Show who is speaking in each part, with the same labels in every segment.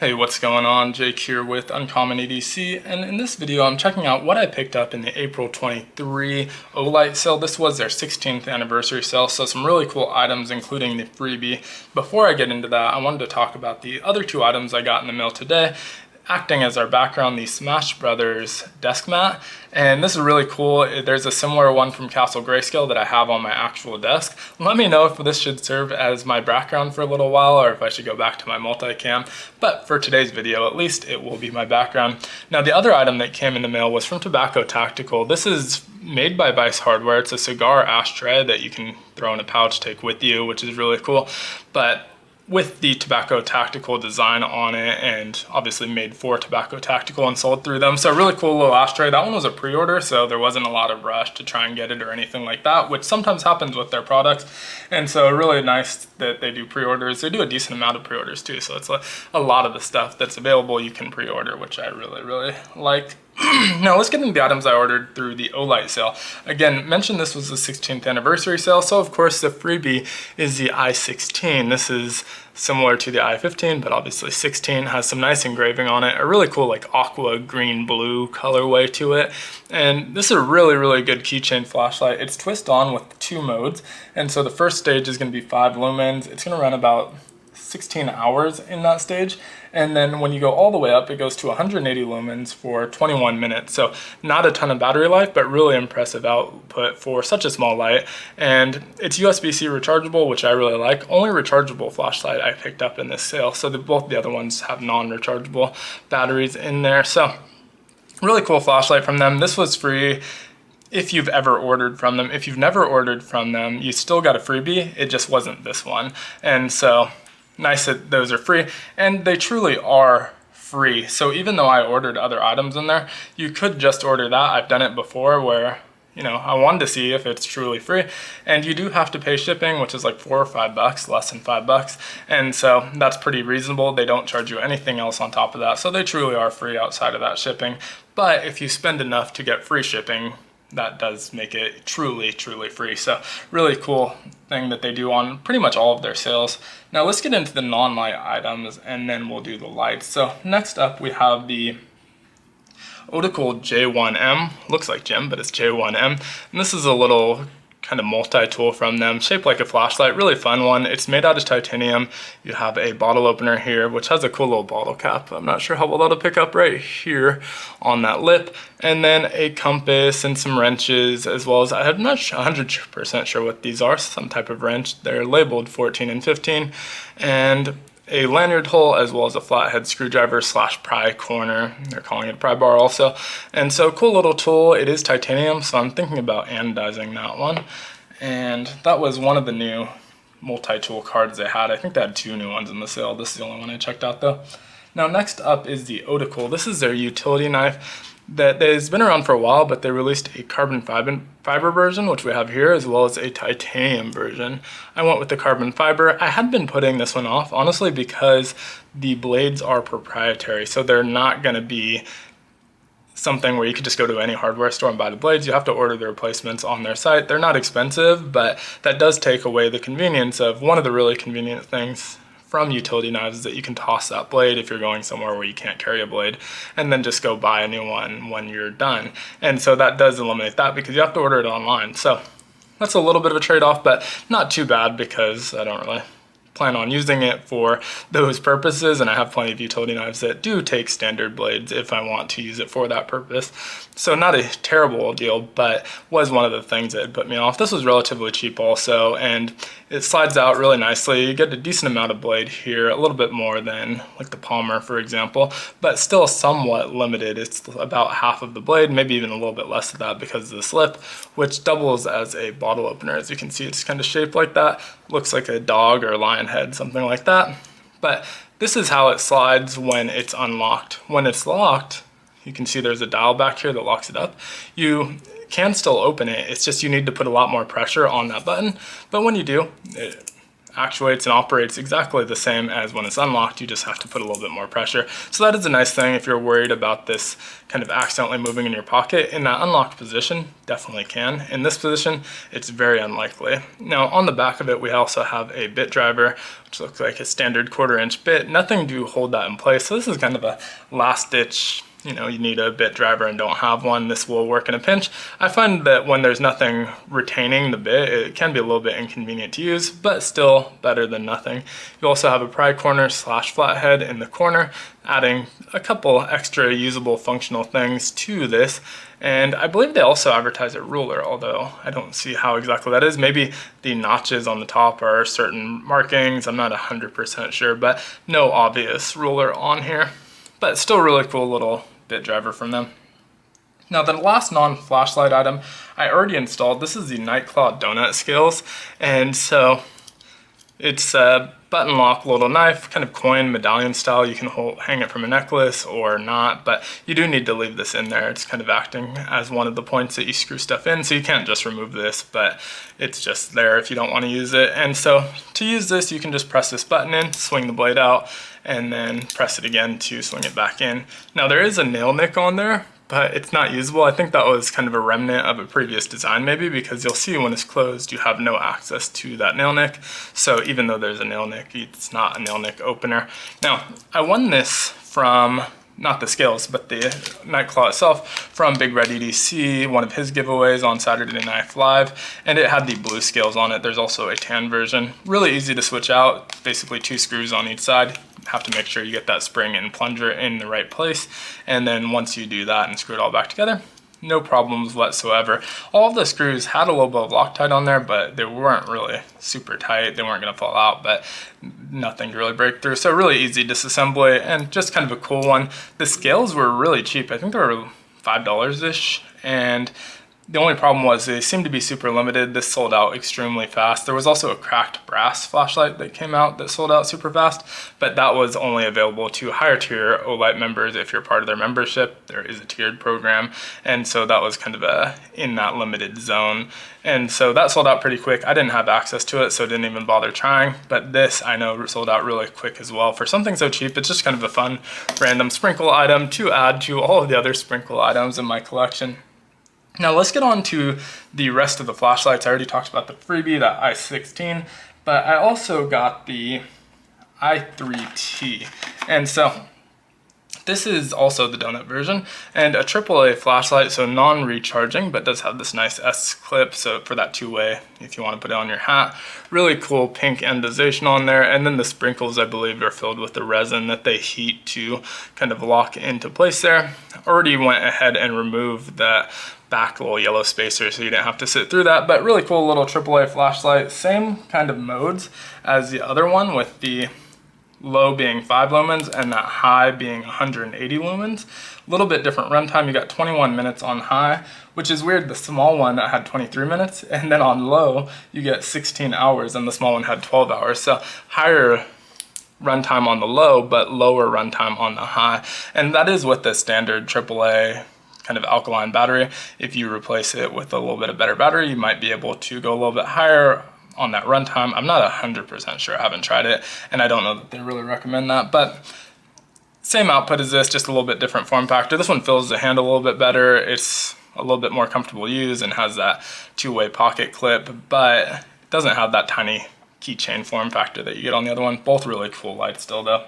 Speaker 1: Hey, what's going on? Jake here with Uncommon EDC, and in this video I'm checking out what I picked up in the April 23 Olight sale. This was their 16th anniversary sale, so some really cool items including the freebie. Before I get into that, I wanted to talk about the other two items I got in the mail today. Acting as our background, the Smash Brothers desk mat, and this is really cool. There's a similar one from Castle Grayscale that I have on my actual desk. Let me know if this should serve as my background for a little while or if I should go back to my multicam, but for today's video at least it will be my background. Now the other item that came in the mail was from Tobacco Tactical. This is made by Vice Hardware. It's a cigar ashtray that you can throw in a pouch, take with you, which is really cool. But with the Tobacco Tactical design on it, and obviously made for Tobacco Tactical and sold through them. So a really cool little ashtray. That one was a pre-order, so there wasn't a lot of rush to try and get it or anything like that, which sometimes happens with their products. And so really nice that they do pre-orders. They do a decent amount of pre-orders too, so it's a lot of the stuff that's available you can pre-order, which I really like. Now let's get into the items I ordered through the Olight sale. Again, mentioned this was the 16th anniversary sale, so of course the freebie is the i16. This is similar to the i15, but obviously 16 has some nice engraving on it, a really cool like aqua green blue colorway to it. And this is a really good keychain flashlight. It's twist on with 2 modes, and so the first stage is going to be 5 lumens. It's going to run about 16 hours in that stage, and then when you go all the way up it goes to 180 lumens for 21 minutes. So not a ton of battery life, but really impressive output for such a small light. And it's USB-C rechargeable, which I really like. Only rechargeable flashlight I picked up in this sale, so both the other ones have non-rechargeable batteries in there. So really cool flashlight from them. This was free if you've ever ordered from them. If you've never ordered from them, you still got a freebie. It just wasn't this one. And so nice that those are free, and they truly are free. So even though I ordered other items in there, you could just order that. I've done it before where, you know, I wanted to see if it's truly free, and you do have to pay shipping, which is like $4 or $5, less than $5. And so that's pretty reasonable. They don't charge you anything else on top of that. So they truly are free outside of that shipping. But if you spend enough to get free shipping, that does make it truly free. So really cool thing that they do on pretty much all of their sales. Now let's get into the non-light items and then we'll do the lights. So next up we have the Otacle J1M. Looks like Jim, but it's J1M. And this is a little kind of multi-tool from them, shaped like a flashlight, really fun one. It's made out of titanium. You have a bottle opener here, which has a cool little bottle cap. I'm not sure how well that'll pick up right here on that lip. And then a compass and some wrenches, as well as, I'm not 100% sure what these are, some type of wrench. They're labeled 14 and 15. And a lanyard hole, as well as a flathead screwdriver / pry corner. They're calling it pry bar also. And so cool little tool. It is titanium, so I'm thinking about anodizing that one. And that was one of the new multi-tool cards they had. I think they had 2 new ones in the sale. This is the only one I checked out though. Now next up is the Otacle. This is their utility knife that has been around for a while, but they released a carbon fiber version, which we have here, as well as a titanium version. I went with the carbon fiber. I had been putting this one off, honestly, because the blades are proprietary, so they're not going to be something where you could just go to any hardware store and buy the blades. You have to order the replacements on their site. They're not expensive, but that does take away the convenience of one of the really convenient things from utility knives is that you can toss that blade if you're going somewhere where you can't carry a blade, and then just go buy a new one when you're done. And so that does eliminate that because you have to order it online. So that's a little bit of a trade-off, but not too bad because I don't really plan on using it for those purposes, and I have plenty of utility knives that do take standard blades if I want to use it for that purpose. So not a terrible deal, but was one of the things that put me off. This was relatively cheap also, and it slides out really nicely. You get a decent amount of blade here, a little bit more than like the Palmer, for example, but still somewhat limited. It's about half of the blade, maybe even a little bit less of that because of the slip, which doubles as a bottle opener. As you can see, it's kind of shaped like that. Looks like a dog or a lion head, something like that. But this is how it slides when it's unlocked. When it's locked, you can see there's a dial back here that locks it up. You can still open it, it's just you need to put a lot more pressure on that button. But when you do, it actuates and operates exactly the same as when it's unlocked. You just have to put a little bit more pressure. So that is a nice thing if you're worried about this kind of accidentally moving in your pocket. In that unlocked position, definitely can. In this position, it's very unlikely. Now on the back of it, we also have a bit driver, which looks like a standard 1/4" bit. Nothing to hold that in place. So this is kind of a last ditch, you need a bit driver and don't have one, this will work in a pinch. I find that when there's nothing retaining the bit, it can be a little bit inconvenient to use, but still better than nothing. You also have a pry corner / flathead in the corner, adding a couple extra usable functional things to this. And I believe they also advertise a ruler, although I don't see how exactly that is. Maybe the notches on the top are certain markings, I'm not 100% sure, but no obvious ruler on here. But still really cool little bit driver from them. Now the last non-flashlight item I already installed. This is the Nightclaw Doughnut scales, and so it's a button lock little knife, kind of coin medallion style. You can hang it from a necklace or not, but you do need to leave this in there. It's kind of acting as one of the points that you screw stuff in, so you can't just remove this, but it's just there if you don't want to use it. And so to use this, you can just press this button in, swing the blade out, and then press it again to swing it back in. Now there is a nail nick on there, but it's not usable. I think that was kind of a remnant of a previous design maybe, because you'll see when it's closed you have no access to that nail nick. So even though there's a nail nick, it's not a nail nick opener. Now I won this from, not the scales, but the Nightclaw itself, from Big Red EDC, one of his giveaways on Saturday Night Live, and it had the blue scales on it. There's also a tan version. Really easy to switch out, basically 2 screws on each side. Have to make sure you get that spring and plunger in the right place, and then once you do that and screw it all back together, no problems whatsoever. All of the screws had a little bit of Loctite on there, but they weren't really super tight. They weren't going to fall out, but nothing to really break through. So really easy disassembly and just kind of a cool one. The scales were really cheap. I think they were $5-ish, and the only problem was they seemed to be super limited. This sold out extremely fast. There was also a cracked brass flashlight that came out that sold out super fast, but that was only available to higher tier Olight members. If you're part of their membership, there is a tiered program, and so that was kind of in that limited zone. And so that sold out pretty quick. I didn't have access to it, so didn't even bother trying, but this I know sold out really quick as well. For something so cheap, it's just kind of a fun random sprinkle item to add to all of the other sprinkle items in my collection. Now let's get on to the rest of the flashlights. I already talked about the freebie, that i16, but I also got the i3T. And so this is also the donut version, and a AAA flashlight, so non-recharging, but does have this nice S clip, so for that 2-way, if you want to put it on your hat. Really cool pink anodization on there, and then the sprinkles, I believe, are filled with the resin that they heat to kind of lock into place there. Already went ahead and removed that back little yellow spacer so you didn't have to sit through that, but really cool little AAA flashlight. Same kind of modes as the other one, with the low being 5 lumens and that high being 180 lumens. A little bit different runtime. You got 21 minutes on high, which is weird. The small one had 23 minutes, and then on low you get 16 hours, and the small one had 12 hours. So higher runtime on the low, but lower runtime on the high. And that is with the standard AAA kind of alkaline battery. If you replace it with a little bit of better battery, you might be able to go a little bit higher on that runtime. I'm not 100% sure, I haven't tried it, and I don't know that they really recommend that, but same output as this, just a little bit different form factor. This one fills the hand a little bit better. It's a little bit more comfortable to use and has that 2-way pocket clip, but it doesn't have that tiny keychain form factor that you get on the other one. Both really cool lights still though.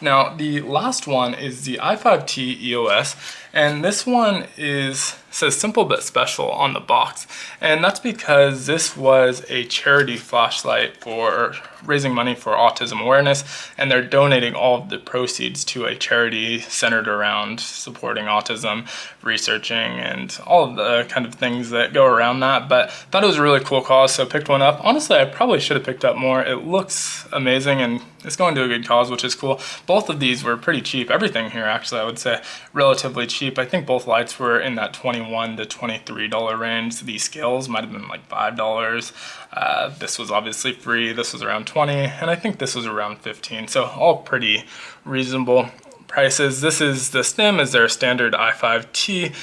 Speaker 1: Now the last one is the i5T EOS, and this one says simple but special on the box, and that's because this was a charity flashlight for raising money for autism awareness, and they're donating all of the proceeds to a charity centered around supporting autism, researching, and all of the kind of things that go around that. But thought it was a really cool cause, so picked one up. Honestly, I probably should have picked up more. It looks amazing and it's going to a good cause, which is cool. Both of these were pretty cheap. Everything here, actually, I would say relatively cheap. I think both lights were in that $21 to $23 range. These scales might have been like $5. This was obviously free. This was around $20, and I think this was around $15. So all pretty reasonable prices. This is the stem is their standard i5T,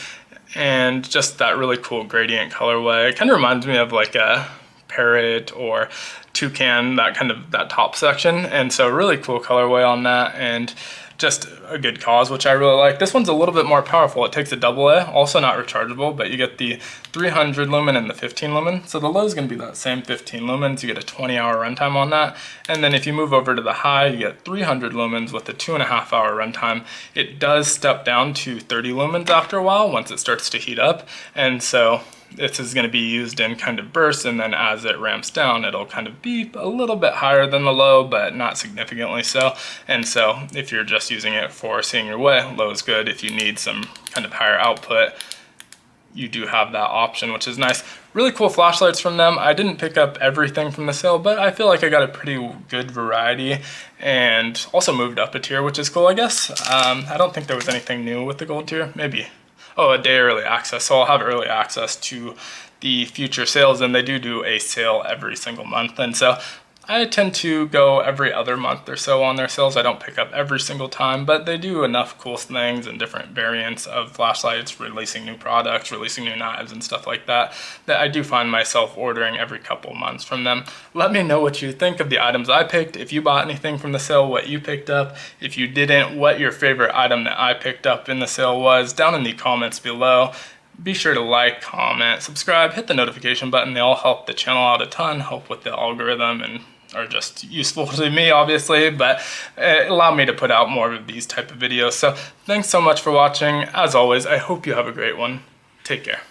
Speaker 1: and just that really cool gradient colorway. It kind of reminds me of like a parrot or toucan, that top section. And so really cool colorway on that, and just a good cause, which I really like. This one's a little bit more powerful. It takes a AA, also not rechargeable, but you get the 300 lumen and the 15 lumen. So the low is going to be that same 15 lumens. You get a 20-hour runtime on that. And then if you move over to the high, you get 300 lumens with a 2.5-hour runtime. It does step down to 30 lumens after a while once it starts to heat up. And so this is going to be used in kind of bursts, and then as it ramps down, it'll kind of be a little bit higher than the low, but not significantly so. And so if you're just using it for seeing your way, low is good. If you need some kind of higher output, you do have that option, which is nice. Really cool flashlights from them. I didn't pick up everything from the sale, but I feel like I got a pretty good variety, and also moved up a tier, which is cool, I guess. I don't think there was anything new with the gold tier, maybe. Oh, a day early access. So I'll have early access to the future sales, and they do a sale every single month. And so I tend to go every other month or so on their sales. I don't pick up every single time, but they do enough cool things and different variants of flashlights, releasing new products, releasing new knives and stuff like that, that I do find myself ordering every couple months from them. Let me know what you think of the items I picked. If you bought anything from the sale, what you picked up. If you didn't, what your favorite item that I picked up in the sale was, down in the comments below. Be sure to like, comment, subscribe, hit the notification button. They all help the channel out a ton, help with the algorithm, and are just useful to me, obviously, but allow me to put out more of these type of videos. So thanks so much for watching. As always, I hope you have a great one. Take care.